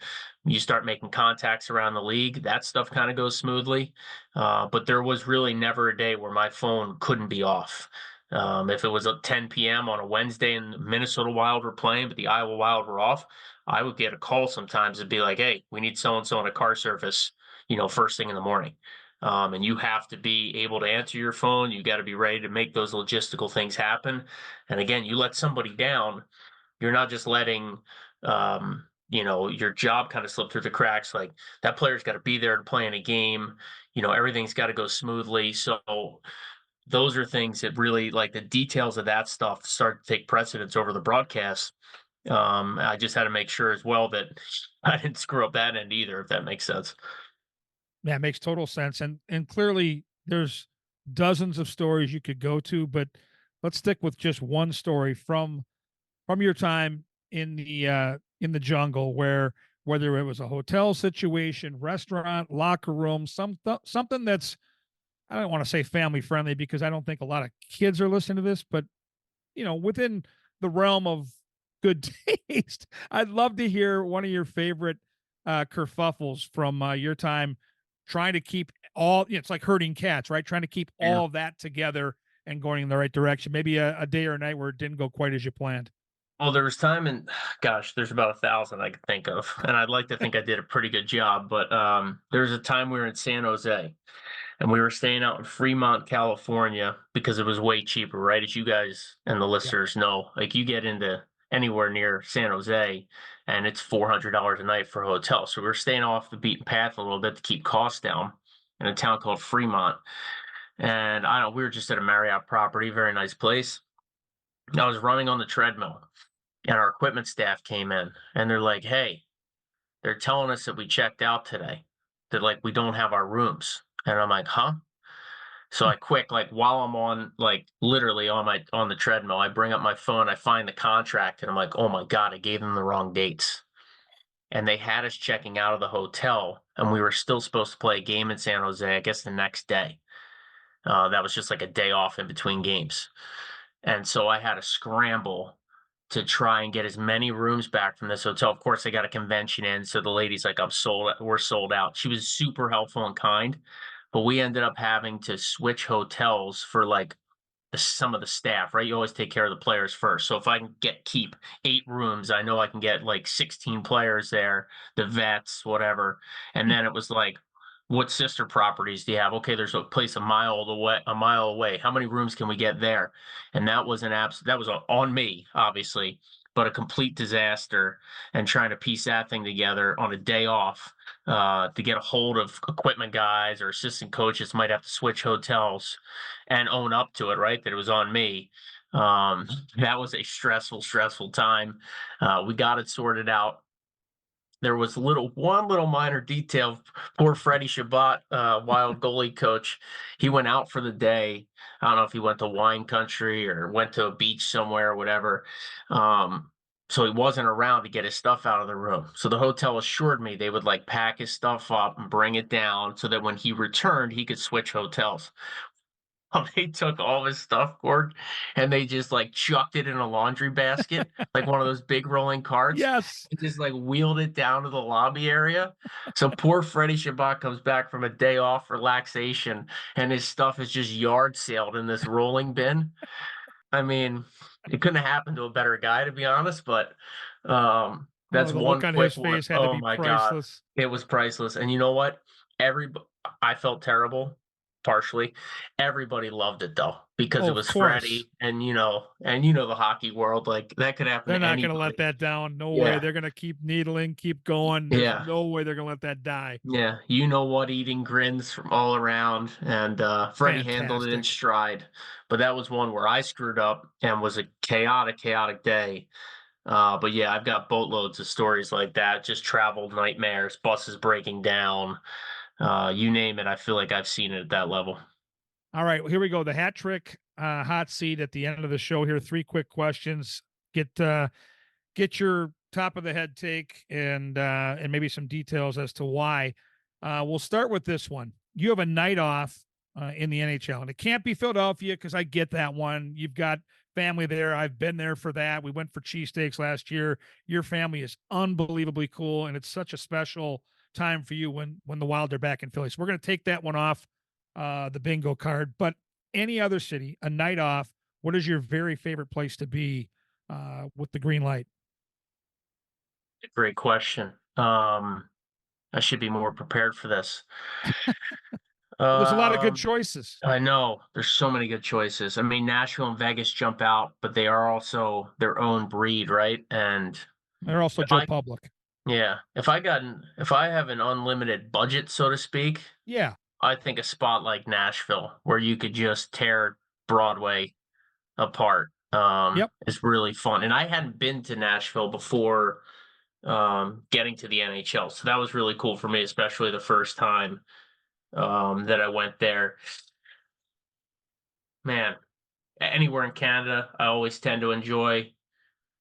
you start making contacts around the league, that stuff kind of goes smoothly. But there was really never a day where my phone couldn't be off. If it was at 10 p.m. on a Wednesday and the Minnesota Wild were playing, but the Iowa Wild were off, I would get a call sometimes and be like, "Hey, we need so and so on a car service, first thing in the morning." And you have to be able to answer your phone. You got to be ready to make those logistical things happen. And again, you let somebody down, you're not just letting your job kind of slip through the cracks. Like that player's got to be there to play in a game. Everything's got to go smoothly. So those are things that really, like, the details of that stuff start to take precedence over the broadcast. I just had to make sure as well that I didn't screw up that end either, if that makes sense. Yeah, it makes total sense. And clearly there's dozens of stories you could go to, but let's stick with just one story from your time in the jungle, where whether it was a hotel situation, restaurant, locker room, something that's, I don't want to say family friendly because I don't think a lot of kids are listening to this, but within the realm of good taste. I'd love to hear one of your favorite kerfuffles from your time trying to keep all, it's like herding cats, right? Trying to keep Yeah. all of that together and going in the right direction. Maybe a day or a night where it didn't go quite as you planned. Well, there was time and gosh, there's about 1,000 I could think of, and I'd like to think I did a pretty good job. But there was a time we were in San Jose, and we were staying out in Fremont, California, because it was way cheaper, right? As you guys and the Yeah. listeners know, like you get into anywhere near San Jose, and it's $400 a night for a hotel. So we were staying off the beaten path a little bit to keep costs down in a town called Fremont. And I don't know, we were just at a Marriott property, very nice place. I was running on the treadmill and our equipment staff came in and they're like, "Hey, they're telling us that we checked out today, that like we don't have our rooms." And I'm like, "Huh?" So I quick, like while I'm on, like literally on the treadmill, I bring up my phone, I find the contract, and I'm like, "Oh my God, I gave them the wrong dates." And they had us checking out of the hotel, and we were still supposed to play a game in San Jose, I guess the next day. That was just like a day off in between games. And so I had to scramble to try and get as many rooms back from this hotel. Of course, I got a convention in, so the lady's like, we're sold out." She was super helpful and kind, but we ended up having to switch hotels for like some of the staff, right? You always take care of the players first. So if I can keep 8 rooms, I know I can get like 16 players there, the vets, whatever. And then it was like, what sister properties do you have? Okay, there's a place a mile away. How many rooms can we get there? And that was that was on me, obviously, but a complete disaster. And trying to piece that thing together on a day off, to get a hold of equipment guys or assistant coaches, might have to switch hotels and own up to it, right? That it was on me. That was a stressful time. We got it sorted out. There was one little minor detail. Poor Freddie Shabbat, Wild goalie coach, he went out for the day. I don't know if he went to wine country or went to a beach somewhere or whatever. So he wasn't around to get his stuff out of the room. So the hotel assured me they would like pack his stuff up and bring it down so that when he returned, he could switch hotels. They took all of his stuff, Gord, and they just like chucked it in a laundry basket, like one of those big rolling carts, Yes. and just like wheeled it down to the lobby area. So poor Freddie Shabbat comes back from a day off relaxation, and his stuff is just yard sailed in this rolling bin. I mean, it couldn't have happened to a better guy, to be honest, but Oh, that's the look one on quick his one. face had to Oh be my God, priceless. it was priceless. And you know what? Every I felt terrible, partially. Everybody loved it though because Oh, it of was course. Freddie, and the hockey world, like that could happen They're to not going to let anybody. that down. No way. Yeah, They're going to keep needling, keep going. There's yeah. no way they're going to let that die. Yeah, you know what, eating grins from all around, and Freddie handled it in Fantastic. stride. But that was one where I screwed up and was a chaotic day. But yeah, I've got boatloads of stories like that. Just travel nightmares, buses breaking down, you name it. I feel like I've seen it at that level. All right, here we go. The hat trick hot seat at the end of the show here. 3 quick questions. Get your top of the head take and maybe some details as to why. We'll start with this one. You have a night off in the NHL, and it can't be Philadelphia because I get that one. You've got family there. I've been there for that. We went for cheesesteaks last year. Your family is unbelievably cool, and it's such a special time for you when the Wild are back in Philly. So we're going to take that one off the bingo card. But any other city, a night off, what is your very favorite place to be with the green light? Great question. I should be more prepared for this. There's a lot of good choices. I know there's so many good choices. I mean, Nashville and Vegas jump out, but they are also their own breed, right? And They're also if Joe I, Public. yeah, if I have an unlimited budget, so to speak, Yeah. I think a spot like Nashville where you could just tear Broadway apart Yep. is really fun. And I hadn't been to Nashville before getting to the NHL. So that was really cool for me, especially the first time that I went there. Man, anywhere in Canada, I always tend to enjoy.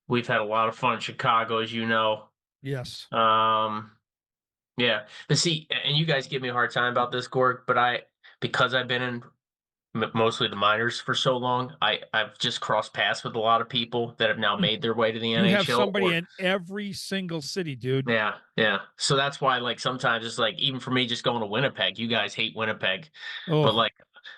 We've had a lot of fun in Chicago, as you know. Yes. Yeah. But see, and you guys give me a hard time about this, Gorg, but because I've been in mostly the minors for so long, I've just crossed paths with a lot of people that have now made their way to the NHL. You have somebody in every single city, dude. Yeah, yeah. So that's why, like, sometimes it's like, even for me, just going to Winnipeg, you guys hate Winnipeg, but like,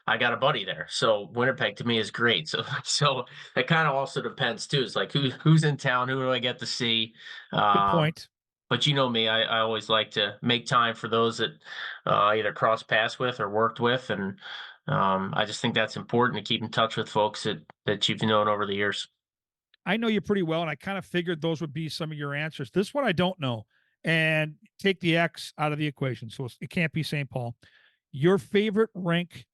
I got a buddy there, so Winnipeg to me is great. So it kind of also depends too. It's like who's in town, who do I get to see? Good point. But you know me, I always like to make time for those that either cross paths with or worked with, and I just think that's important to keep in touch with folks that you've known over the years. I know you pretty well, and I kind of figured those would be some of your answers. This one I don't know, and take the X out of the equation, so it can't be St. Paul. Your favorite rink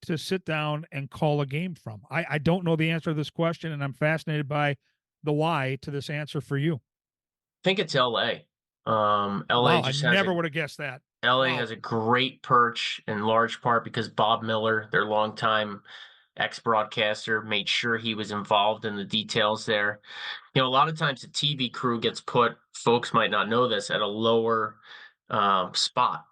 to sit down and call a game from? I don't know the answer to this question, and I'm fascinated by the why to this answer for you. I think it's LA. LA wow, just I never would have guessed that. LA has a great perch in large part because Bob Miller, their longtime ex-broadcaster, made sure he was involved in the details there. You know, a lot of times the TV crew gets put, folks might not know this, at a lower spot.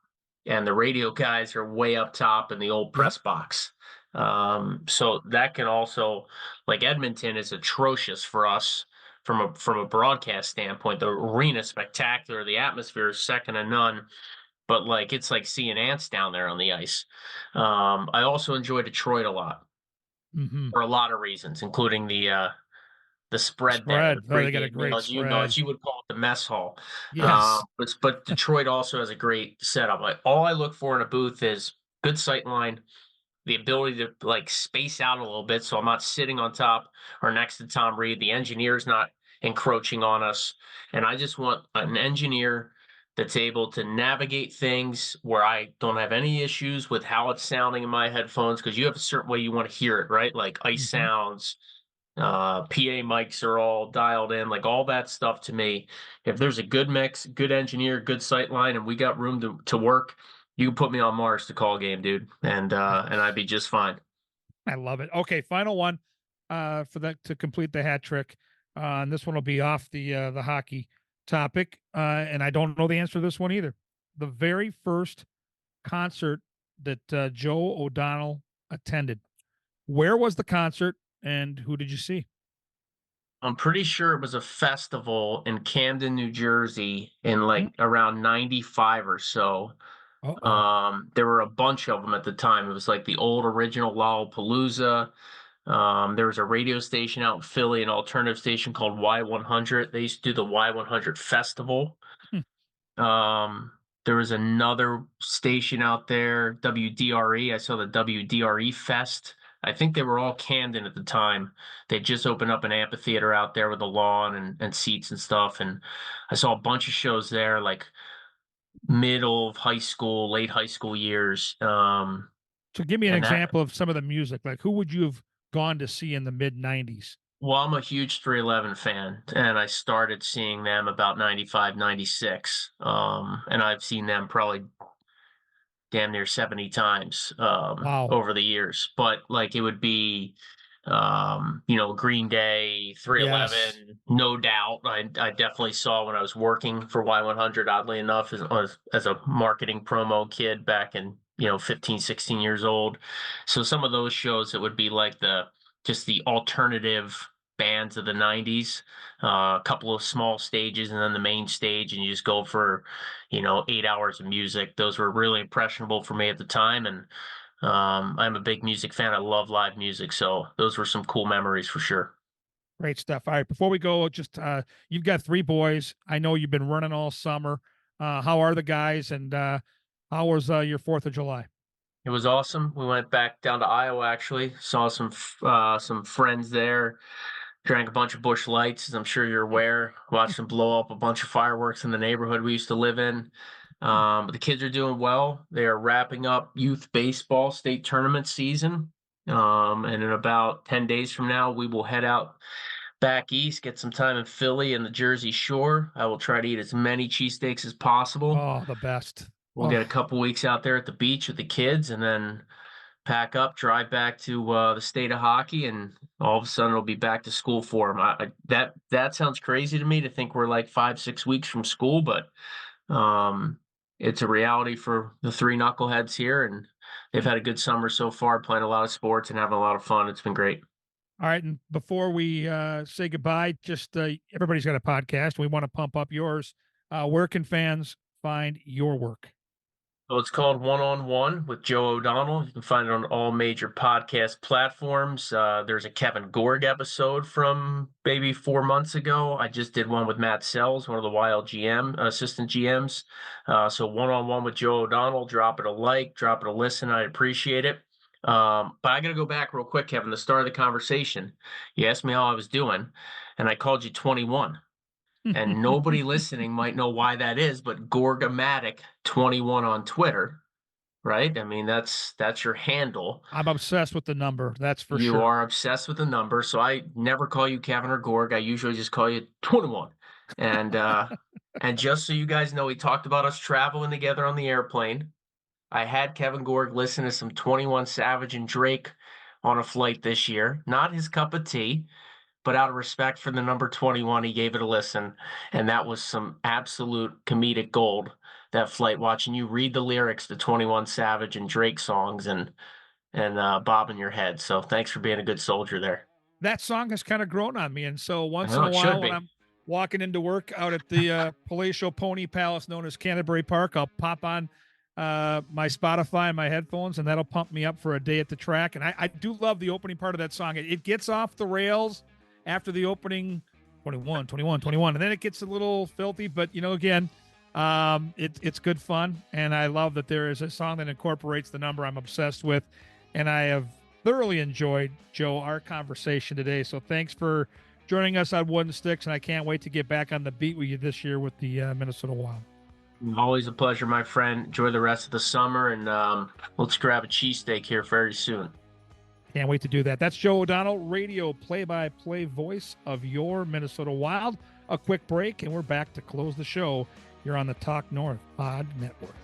And the radio guys are way up top in the old press box. So that can also, like, Edmonton is atrocious for us from a broadcast standpoint. The arena is spectacular. The atmosphere is second to none. But like, it's like seeing ants down there on the ice. I also enjoy Detroit a lot for a lot of reasons, including the spread there. Oh, they got a great as spread. as you would call it, the mess hall. Yes. But Detroit also has a great setup. Like, all I look for in a booth is good sight line, the ability to like space out a little bit so I'm not sitting on top or next to Tom Reed. The engineer's not encroaching on us. And I just want an engineer that's able to navigate things where I don't have any issues with how it's sounding in my headphones, because you have a certain way you want to hear it, right? Like ice sounds, PA mics are all dialed in, like all that stuff. To me, if there's a good mix, good engineer, good sight line, and we got room to work, you can put me on Mars to call a game, dude, and I'd be just fine. I love it. Okay, final one for that to complete the hat trick. And this one will be off the hockey topic. And I don't know the answer to this one either. The very first concert that Joe O'Donnell attended, where was the concert and who did you see? I'm pretty sure it was a festival in Camden, New Jersey in like around 95 or so. There were a bunch of them at the time. It was like the old original Lollapalooza. There was a radio station out in Philly, an alternative station called Y100. They used to do the Y100 festival. There was another station out there, WDRE. I saw the WDRE Fest. I think they were all Camden at the time. They just opened up an amphitheater out there with a lawn and seats and stuff. And I saw a bunch of shows there, like middle of high school, late high school years. So give me an example of some of the music. Like, who would you have gone to see in the mid 90s? Well, I'm a huge 311 fan, and I started seeing them about 95, 96. And I've seen them probably damn near 70 times Wow. over the years. But like, it would be Green Day, 311, Yes. no doubt. I definitely saw when I was working for Y100, oddly enough, as a marketing promo kid back in, 15, 16 years old. So some of those shows, it would be like just the alternative bands of the 90s, a couple of small stages and then the main stage, and you just go for, 8 hours of music. Those were really impressionable for me at the time. And I'm a big music fan. I love live music, so those were some cool memories for sure. Great stuff. All right, before we go, just you've got 3 boys. I know you've been running all summer. How are the guys, and how was your 4th of July? It was awesome. We went back down to Iowa actually. Saw some friends there. Drank a bunch of Busch Lights, as I'm sure you're aware. Watched them blow up a bunch of fireworks in the neighborhood we used to live in. But the kids are doing well. They are wrapping up youth baseball state tournament season. And in about 10 days from now, we will head out back east, get some time in Philly and the Jersey Shore. I will try to eat as many cheesesteaks as possible. Oh, the best. We'll get a couple weeks out there at the beach with the kids and then pack up, drive back to the state of hockey, and all of a sudden it'll be back to school for them. That sounds crazy to me to think we're like 5-6 weeks from school, but it's a reality for the 3 knuckleheads here, and they've had a good summer so far, playing a lot of sports and having a lot of fun. It's been great. All right, and before we say goodbye, just everybody's got a podcast. We want to pump up yours. Where can fans find your work? So it's called One on One with Joe O'Donnell. You can find it on all major podcast platforms. There's a Kevin Gorg episode from maybe 4 months ago. I just did one with Matt Sells, one of the Wild assistant GMs. So One on One with Joe O'Donnell. Drop it a like, drop it a listen. I'd appreciate it. But I got to go back real quick, Kevin. The start of the conversation, you asked me how I was doing, and I called you 21. And nobody listening might know why that is, but Gorgamatic 21 on Twitter, right? I mean, that's your handle. I'm obsessed with the number. That's for You sure. are obsessed with the number, so I never call you Kevin or Gorg. I usually just call you 21. And and just so you guys know, we talked about us traveling together on the airplane. I had Kevin Gorg listen to some 21 Savage and Drake on a flight this year. Not his cup of tea, but out of respect for the number 21, he gave it a listen. And that was some absolute comedic gold, that flight, watching you read the lyrics to 21 Savage and Drake songs and bobbing your head. So thanks for being a good soldier there. That song has kind of grown on me. And so once know, in a it should while, be. when I'm walking into work out at the Palatial Pony Palace known as Canterbury Park, I'll pop on my Spotify and my headphones, and that'll pump me up for a day at the track. And I do love the opening part of that song. It gets off the rails after the opening 21, 21, 21. And then it gets a little filthy, but again, it's good fun. And I love that there is a song that incorporates the number I'm obsessed with. And I have thoroughly enjoyed, Joe, our conversation today. So thanks for joining us on Wooden Sticks. And I can't wait to get back on the beat with you this year with the Minnesota Wild. Always a pleasure, my friend. Enjoy the rest of the summer, and let's grab a cheesesteak here very soon. Can't wait to do that. That's Joe O'Donnell, radio play-by-play voice of your Minnesota Wild. A quick break, and we're back to close the show here on the Talk North Pod Network.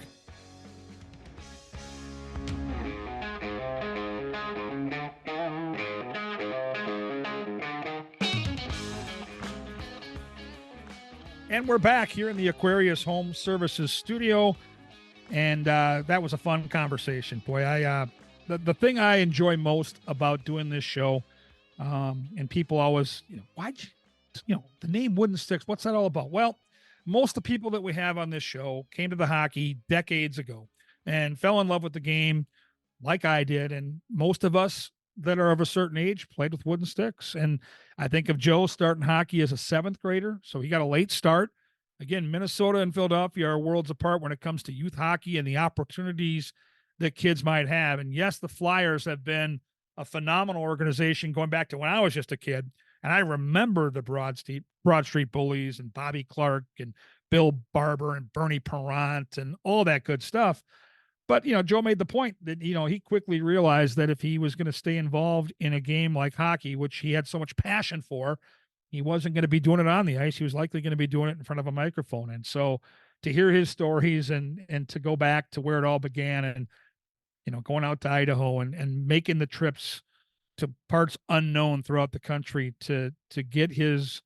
And we're back here in the Aquarius Home Services studio, and that was a fun conversation. Boy, the thing I enjoy most about doing this show, and people always, why'd you, the name Wooden Sticks, what's that all about? Well, most of the people that we have on this show came to the hockey decades ago and fell in love with the game like I did. And most of us that are of a certain age played with wooden sticks. And I think of Joe starting hockey as a 7th grader. So he got a late start. Again, Minnesota and Philadelphia are worlds apart when it comes to youth hockey and the opportunities that kids might have. And yes, the Flyers have been a phenomenal organization going back to when I was just a kid. And I remember the Broad Street Bullies and Bobby Clark and Bill Barber and Bernie Parent and all that good stuff. But, Joe made the point that, he quickly realized that if he was going to stay involved in a game like hockey, which he had so much passion for, he wasn't going to be doing it on the ice. He was likely going to be doing it in front of a microphone. And so to hear his stories and to go back to where it all began and, going out to Idaho and making the trips parts unknown throughout the country to get his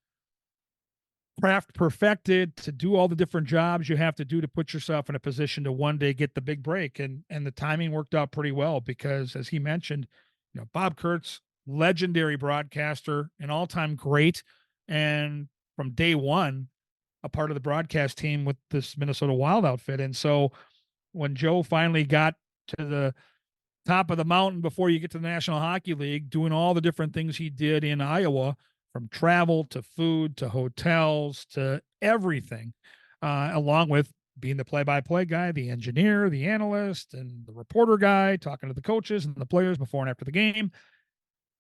craft perfected, to do all the different jobs you have to do to put yourself in a position to one day get the big break. And the timing worked out pretty well because, as he mentioned, Bob Kurtz, legendary broadcaster, an all-time great, and from day one, a part of the broadcast team with this Minnesota Wild outfit. And so when Joe finally got to the top of the mountain before you get to the National Hockey League, doing all the different things he did in Iowa, from travel to food to hotels to everything, along with being the play-by-play guy, the engineer, the analyst, and the reporter guy, talking to the coaches and the players before and after the game.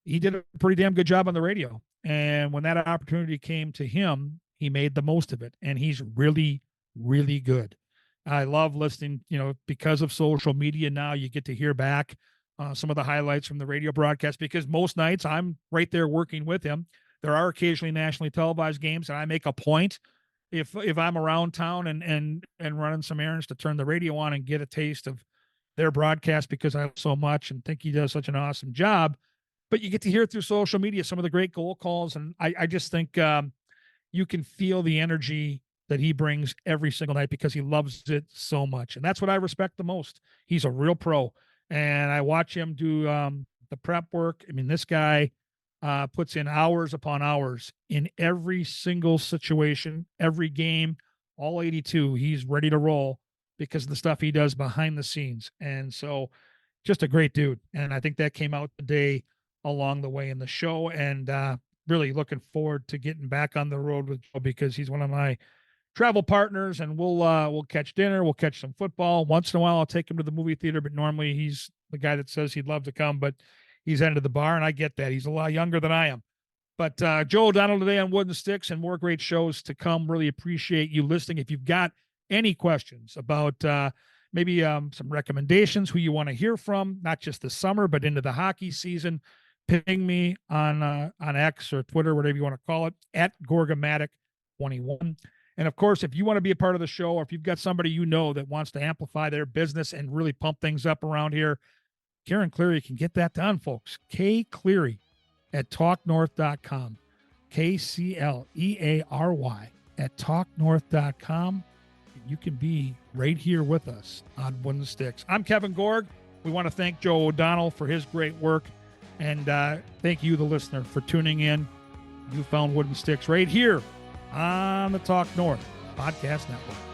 He did a pretty damn good job on the radio. And when that opportunity came to him, he made the most of it. And he's really, really good. I love listening, because of social media now, you get to hear back some of the highlights from the radio broadcast, because most nights I'm right there working with him. There are occasionally nationally televised games, and I make a point if I'm around town and running some errands to turn the radio on and get a taste of their broadcast, because I love so much and think he does such an awesome job. But you get to hear through social media some of the great goal calls, and I just think you can feel the energy that he brings every single night because he loves it so much. And that's what I respect the most. He's a real pro, and I watch him do the prep work. I mean, this guy puts in hours upon hours in every single situation, every game, all 82. He's ready to roll because of the stuff he does behind the scenes. And so just a great dude. And I think that came out today along the way in the show, and really looking forward to getting back on the road with Joe, because he's one of my travel partners, and we'll catch dinner. We'll catch some football. Once in a while, I'll take him to the movie theater, but normally he's the guy that says he'd love to come, but he's headed to the bar, and I get that. He's a lot younger than I am. But Joe O'Donnell today on Wooden Sticks, and more great shows to come. Really appreciate you listening. If you've got any questions about maybe some recommendations, who you want to hear from, not just this summer, but into the hockey season, ping me on X or Twitter, whatever you want to call it, at Gorgamatic21. And of course, if you want to be a part of the show, or if you've got somebody that wants to amplify their business and really pump things up around here, Karen Cleary can get that done, folks. K Cleary at talknorth.com. KCLEARY at talknorth.com. You can be right here with us on Wooden Sticks. I'm Kevin Gorg. We want to thank Joe O'Donnell for his great work. And thank you, the listener, for tuning in. You found Wooden Sticks right here on the Talk North Podcast Network.